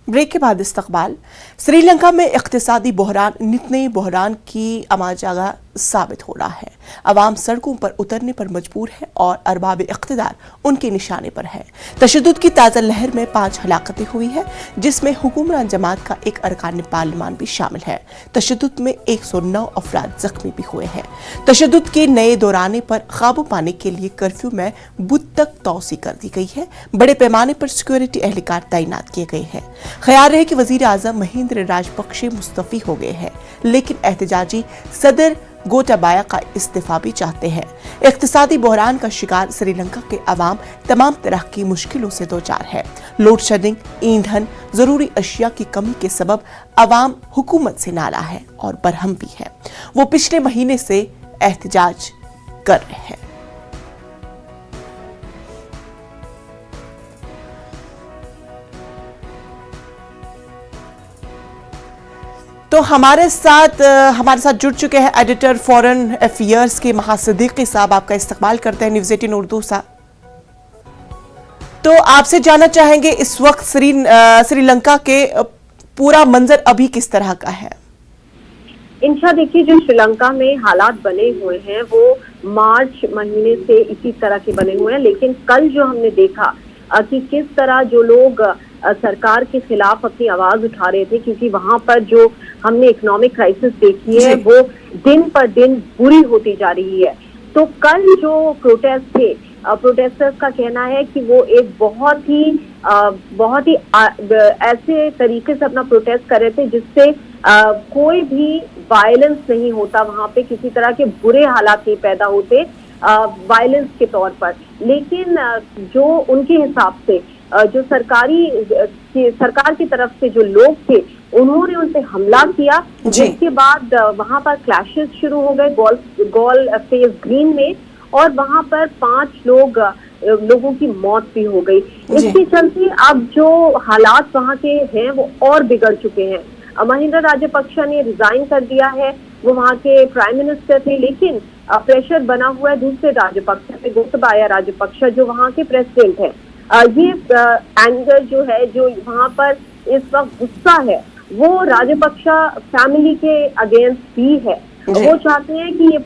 Break के बाद इस्तकबाल। श्रीलंका में इक्तिसादी बहरान नित नए बहरान की अमाजागा साबित हो रहा है। अवाम सड़कों पर उतरने पर मजबूर है और अरबाब इख्तिदार उनके निशाने पर है। तशद्दुद की ताज़ा लहर में 5 हलाकतें हुई है, जिसमें हुकूमरान जमात का एक अरकान पार्लिमान भी शामिल है। तशद्दुद में 109 अफराद जख्मी भी हुए हैं। तशद्दुद के नए दौराने पर काबू पाने के लिए कर्फ्यू में बुध तक तौसी कर दी गई है। बड़े पैमाने पर सिक्योरिटी एहलकार तैनात किए गए हैं। ख्याल है कि वजीर आजम महिंद्र राजपक्षे मुस्तफी हो गए हैं, लेकिन एहतजाजी सदर गोटाबाया का इस्तीफा भी चाहते हैं। इक्तिसादी बहरान का शिकार श्रीलंका के अवाम तमाम तरह की मुश्किलों से दो चार है। लोड शेडिंग, ईंधन, जरूरी अशिया की कमी के सबब अवाम हुकूमत से नाराज है और बरहम भी है। वो पिछले महीने से एहतजाज कर रहे हैं। तो हमारे साथ जुड़ चुके हैं एडिटर फॉरेन अफेयर्स के महासिद्दीकी साहब। आपका इस्तकबाल करते हैं न्यूज़ 18 उर्दू सा। तो आपसे जानना चाहेंगे इस वक्त श्रीलंका के पूरा मंजर अभी किस तरह का है? इंशा, देखिए, जो श्रीलंका में हालात बने हुए हैं वो मार्च महीने से इसी तरह के बने हुए हैं। लेकिन कल जो हमने देखा कि किस तरह जो लोग सरकार के खिलाफ अपनी आवाज उठा रहे थे, क्योंकि वहां पर जो हमने इकोनॉमिक क्राइसिस देखी है वो दिन पर दिन बुरी होती जा रही है। तो कल जो प्रोटेस्ट थे, प्रोटेस्टर्स का कहना है कि वो एक बहुत ही ऐसे तरीके से अपना प्रोटेस्ट कर रहे थे जिससे कोई भी वायलेंस नहीं होता, वहां पे किसी तरह के बुरे हालात नहीं पैदा होते वायलेंस के तौर पर। लेकिन जो उनके हिसाब से जो सरकार की तरफ से जो लोग थे उन्होंने उन पे हमला किया, जिसके बाद वहां पर क्लैशेस शुरू हो गए गोल फेस ग्रीन में, और वहां पर 5 लोगों की मौत भी हो गई। इसके चलते अब जो हालात वहां के हैं वो और बिगड़ चुके हैं। महिंद्र राजपक्षा ने रिजाइन कर दिया है, वो वहां के प्राइम मिनिस्टर थे, लेकिन प्रेशर बना हुआ है दूसरे राजपक्षा पे, गोटाबाया राजपक्षा जो वहां के प्रेसिडेंट है। ये एंगर जो है, जो वहां पर इस वक्त गुस्सा है, वो राजपक्षा फैमिली के अगेंस्ट भी है। वो चाहते हैं कि ये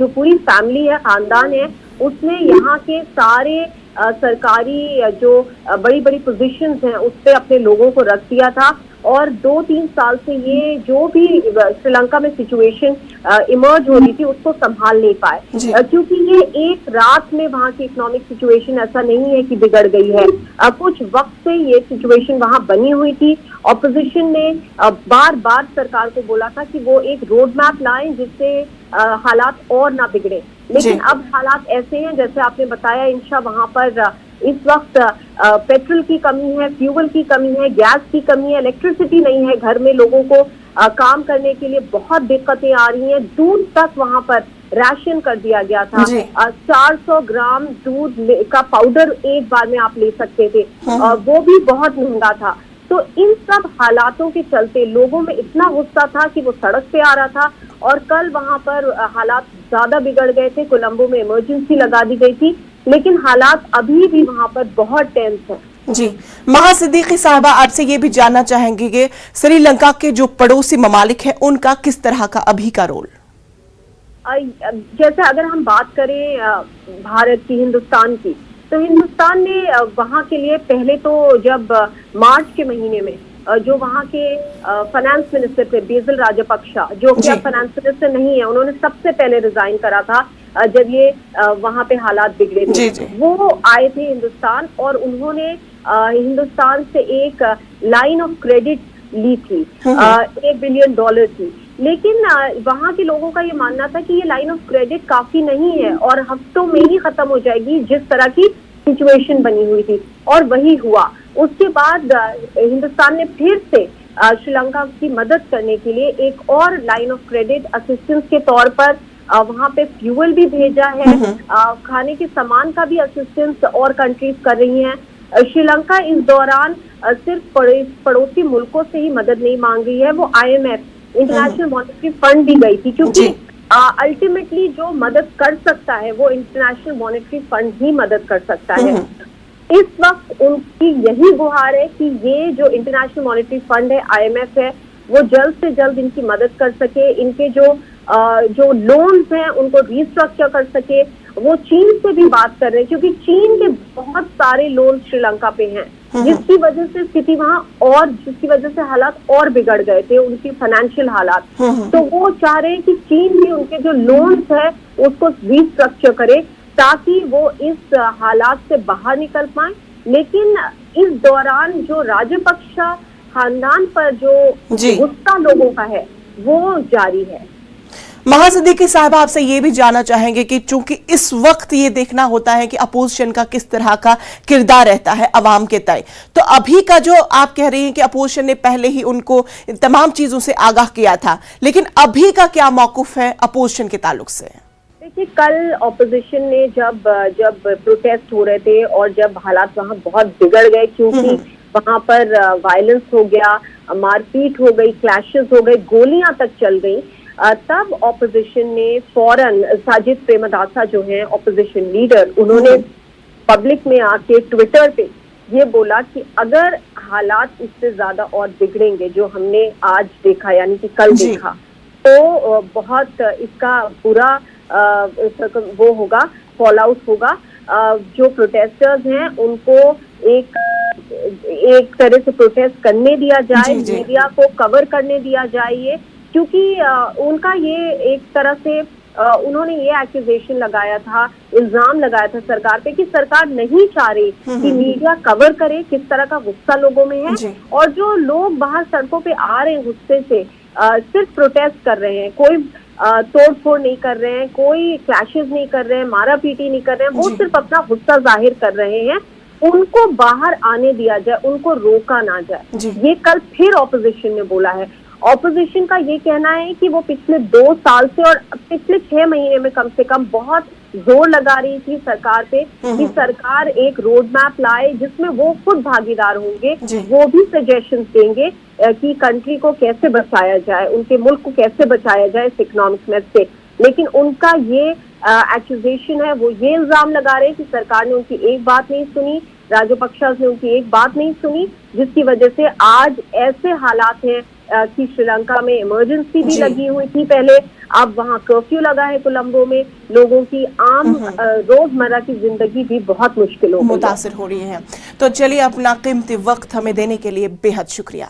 पूरी फैमिली है, खानदान है, उसने यहाँ के सारे सरकारी जो बड़ी बड़ी पोजीशंस हैं उस पे अपने लोगों को रख दिया था। और 2-3 साल से ये जो भी श्रीलंका में सिचुएशन इमर्ज हो रही थी उसको संभाल नहीं पाए, क्योंकि ये एक रात में वहाँ की इकोनॉमिक सिचुएशन ऐसा नहीं है कि बिगड़ गई है। कुछ वक्त से ये सिचुएशन वहाँ बनी हुई थी। ऑपोजिशन ने बार बार सरकार को बोला था कि वो एक रोड मैप लाएं जिससे हालात और ना बिगड़े, लेकिन अब हालात ऐसे हैं जैसे आपने बताया इंशा, वहाँ पर इस वक्त पेट्रोल की कमी है, फ्यूल की कमी है, गैस की कमी है, इलेक्ट्रिसिटी नहीं है, घर में लोगों को काम करने के लिए बहुत दिक्कतें आ रही हैं। दूध तक वहाँ पर राशन कर दिया गया था। 400 ग्राम दूध का पाउडर एक बार में आप ले सकते थे, वो भी बहुत महंगा था। तो इन सब हालातों के चलते लोगों में इतना गुस्सा था कि वो सड़क पे आ रहा था, और कल वहां पर हालात ज्यादा बिगड़ गए थे। कोलंबो में इमरजेंसी लगा दी गई थी, लेकिन हालात अभी भी वहां पर बहुत टेंस है। जी, महासिद्दीकी साहबा, आपसे ये भी जानना चाहेंगे कि श्रीलंका के जो पड़ोसी ममालिक हैं उनका किस तरह का अभी का रोल? जैसे अगर हम बात करें भारत की, हिंदुस्तान की, तो हिंदुस्तान ने वहाँ के लिए पहले तो जब मार्च के महीने में जो वहाँ के फाइनेंस मिनिस्टर थे बेसिल राजपक्षा, जो कि अब फाइनेंस मिनिस्टर नहीं है, उन्होंने सबसे पहले रिजाइन करा था जब ये वहाँ पे हालात बिगड़े थे। वो आए थे हिंदुस्तान और उन्होंने हिंदुस्तान से एक लाइन ऑफ क्रेडिट ली थी, $1 बिलियन की। लेकिन वहाँ के लोगों का ये मानना था कि ये लाइन ऑफ क्रेडिट काफी नहीं है और हफ्तों में ही खत्म हो जाएगी, जिस तरह की सिचुएशन बनी हुई थी, और वही हुआ। उसके बाद हिंदुस्तान ने फिर से श्रीलंका की मदद करने के लिए एक और लाइन ऑफ क्रेडिट असिस्टेंस के तौर पर वहाँ पे फ्यूल भी भेजा है, खाने के सामान का भी असिस्टेंस और कंट्रीज कर रही हैं। श्रीलंका इस दौरान सिर्फ पड़ोसी मुल्कों से ही मदद नहीं मांग रही है, वो IMF, इंटरनेशनल मॉनेटरी फंड भी गई थी, क्योंकि अल्टीमेटली जो मदद कर सकता है वो इंटरनेशनल मॉनेटरी फंड ही मदद कर सकता है। इस वक्त उनकी यही गुहार है कि ये जो इंटरनेशनल मॉनेटरी फंड है, IMF है, वो जल्द से जल्द इनकी मदद कर सके, इनके जो लोन्स हैं उनको रीस्ट्रक्चर कर सके। वो चीन से भी बात कर रहे हैं क्योंकि चीन के बहुत सारे लोन श्रीलंका पे हैं, जिसकी वजह से स्थिति वहां और जिसकी वजह से हालात और बिगड़ गए थे, उनकी फाइनेंशियल हालात। तो वो चाह रहे हैं कि चीन भी उनके जो लोन्स है उसको रीस्ट्रक्चर करे ताकि वो इस हालात से बाहर निकल पाए। लेकिन इस दौरान जो राजपक्षा खानदान पर जो गुस्सा लोगों का है वो जारी है। महासिद्दीकी साहब, आपसे ये भी जानना चाहेंगे कि चूंकि इस वक्त ये देखना होता है कि अपोजिशन का किस तरह का किरदार रहता है अवाम के तय, तो अभी का जो आप कह रही हैं कि अपोजिशन ने पहले ही उनको तमाम चीजों से आगाह किया था, लेकिन अभी का क्या मौकुफ है अपोजिशन के ताल्लुक से? देखिए, कल ऑपोजिशन ने जब प्रोटेस्ट हो रहे थे और जब हालात वहाँ बहुत बिगड़ गए क्योंकि वहाँ पर वायलेंस हो गया, मारपीट हो गई, क्लैशेस हो गए, गोलियां तक चल गई, तब ऑपोजिशन ने फौरन साजिद प्रेमदासा जो हैं ऑपोजिशन लीडर, उन्होंने पब्लिक में आके ट्विटर पे ये बोला कि अगर हालात इससे ज्यादा और बिगड़ेंगे जो हमने आज देखा यानी कि कल देखा, तो बहुत इसका बुरा वो होगा, फॉल आउट होगा। जो प्रोटेस्टर्स हैं उनको एक तरह से प्रोटेस्ट करने दिया जाए, मीडिया को कवर करने दिया जाए ये, क्योंकि उनका ये एक तरह से उन्होंने ये एक्यूजेशन लगाया था, इल्जाम लगाया था सरकार पे कि सरकार नहीं चाह रही कि मीडिया कवर करे किस तरह का गुस्सा लोगों में है, और जो लोग बाहर सड़कों पे आ रहे हैं गुस्से से, सिर्फ प्रोटेस्ट कर रहे हैं, कोई तोड़ फोड़ नहीं कर रहे हैं, कोई क्लैशेस नहीं कर रहे हैं, मारा पीटी नहीं कर रहे हैं, वो सिर्फ अपना गुस्सा जाहिर कर रहे हैं, उनको बाहर आने दिया जाए, उनको रोका ना जाए। ये कल फिर ऑपोजिशन ने बोला है। ऑपोजिशन का ये कहना है कि वो पिछले 2 साल से और पिछले 6 महीने में कम से कम बहुत जोर लगा रही थी सरकार पे कि सरकार एक रोड मैप लाए जिसमें वो खुद भागीदार होंगे, वो भी सजेशंस देंगे कि कंट्री को कैसे बचाया जाए, उनके मुल्क को कैसे बचाया जाए इस इकोनॉमिक मेस से। लेकिन उनका ये एक्यूजेशन है, वो ये इल्जाम लगा रहे हैं कि सरकार ने उनकी एक बात नहीं सुनी, राजपक्षा ने उनकी एक बात नहीं सुनी, जिसकी वजह से आज ऐसे हालात हैं कि श्रीलंका में इमरजेंसी भी लगी हुई थी पहले, अब वहाँ कर्फ्यू लगा है कोलंबो में, लोगों की आम रोजमर्रा की जिंदगी भी बहुत मुश्किल हो गई, मुतासिर हो रही है। तो चलिए, अपना कीमती वक्त हमें देने के लिए बेहद शुक्रिया।